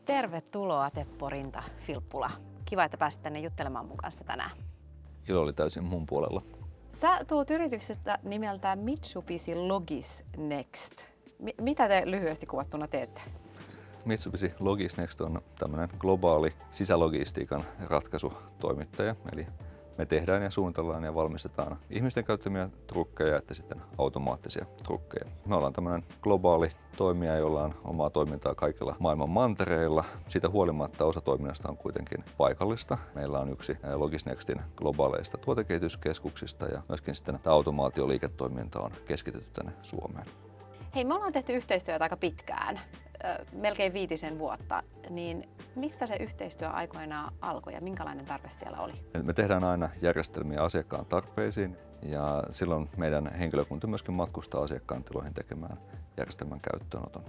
Tervetuloa Teppo Rinta-Filppula. Kiva, että pääsit tänne juttelemaan mun kanssa tänään. Ilo oli täysin mun puolella. Sä tuut yrityksestä nimeltään Mitsubishi Logisnext. Mitä te lyhyesti kuvattuna teette? Mitsubishi Logisnext on tämmöinen globaali sisälogistiikan ratkaisutoimittaja. Eli me tehdään ja suunnitellaan ja valmistetaan ihmisten käyttämiä trukkeja että sitten automaattisia trukkeja. Me ollaan tämmöinen globaali toimija, jolla on omaa toimintaa kaikilla maailman mantereilla. Siitä huolimatta osa toiminnasta on kuitenkin paikallista. Meillä on yksi Logisnextin globaaleista tuotekehityskeskuksista ja myöskin sitten tämä automaatioliiketoiminta on keskitetty tänne Suomeen. Hei, me ollaan tehty yhteistyötä aika pitkään, melkein 5 vuotta, niin mistä se yhteistyö aikoinaan alkoi ja minkälainen tarve siellä oli? Me tehdään aina järjestelmiä asiakkaan tarpeisiin ja silloin meidän henkilökunta myöskin matkustaa asiakkaan tiloihin tekemään järjestelmän käyttöönoton.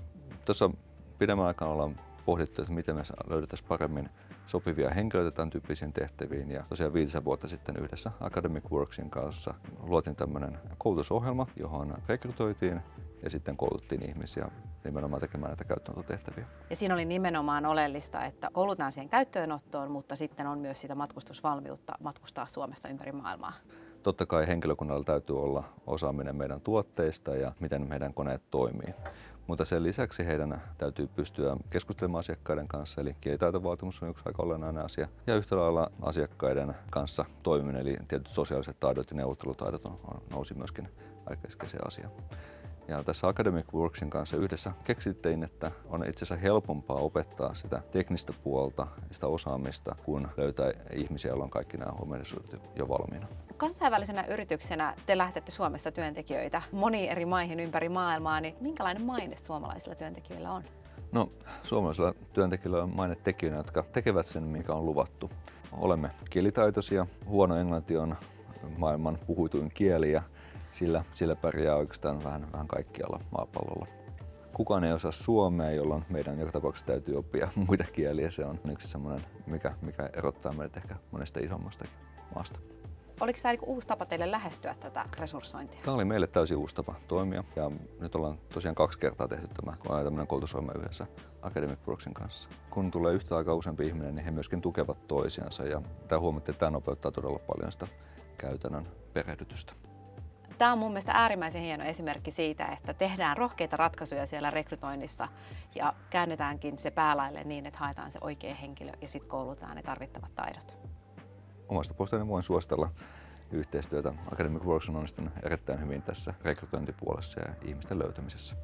Tuossa pidemmän aikana ollaan pohdittu, että miten me löydettäisiin paremmin sopivia henkilöitä tämän tyyppisiin tehtäviin. Ja tosiaan 5 vuotta sitten yhdessä Academic Worksin kanssa luotiin tämmöinen koulutusohjelma, johon rekrytoitiin ja sitten kouluttiin ihmisiä nimenomaan tekemään näitä käyttöönottotehtäviä. Ja siinä oli nimenomaan oleellista, että koulutaan siihen käyttöönottoon, mutta sitten on myös sitä matkustusvalmiutta matkustaa Suomesta ympäri maailmaa. Totta kai henkilökunnalla täytyy olla osaaminen meidän tuotteista ja miten meidän koneet toimii. Mutta sen lisäksi heidän täytyy pystyä keskustelemaan asiakkaiden kanssa, eli kielitaitovaatimus on yksi aika olennainen asia. Ja yhtä lailla asiakkaiden kanssa toimiminen, eli tietyt sosiaaliset taidot ja neuvottelutaidot nousi myöskin aika keskeinen asia. Ja tässä Academic Worksin kanssa yhdessä keksittiin, että on itse asiassa helpompaa opettaa sitä teknistä puolta, sitä osaamista, kun löytää ihmisiä, joilla on kaikki nämä ominaisuudet jo valmiina. Kansainvälisenä yrityksenä te lähdette Suomesta työntekijöitä moniin eri maihin ympäri maailmaa, niin minkälainen maine suomalaisilla työntekijöillä on? No, suomalaisilla työntekijöillä on maine tekijöinä, jotka tekevät sen, mikä on luvattu. Olemme kielitaitoisia, huono englanti on maailman puhutuin kieli ja sillä pärjää oikeastaan vähän kaikkialla maapallolla. Kukaan ei osaa suomea, jolloin meidän joka tapauksessa täytyy oppia muita kieliä. Se on yksi semmoinen, mikä erottaa meidät ehkä monesta isommastakin maasta. Oliko tämä uusi tapa teille lähestyä tätä resurssointia? Tämä oli meille täysin uusi tapa toimia ja nyt ollaan tosiaan 2 kertaa tehty tämmöinen koulutusohjelma yhdessä Academic Worksin kanssa. Kun tulee yhtä aikaa useampi ihminen, niin he myöskin tukevat toisiansa ja tämä huomattiin, että tämä nopeuttaa todella paljon sitä käytännön perehdytystä. Tämä on mun mielestä äärimmäisen hieno esimerkki siitä, että tehdään rohkeita ratkaisuja siellä rekrytoinnissa ja käännetäänkin se päälaille niin, että haetaan se oikea henkilö ja sitten koulutetaan ne tarvittavat taidot. Omasta puolestani voin suositella yhteistyötä. Academic Works on onnistunut erittäin hyvin tässä rekrytointipuolessa ja ihmisten löytämisessä.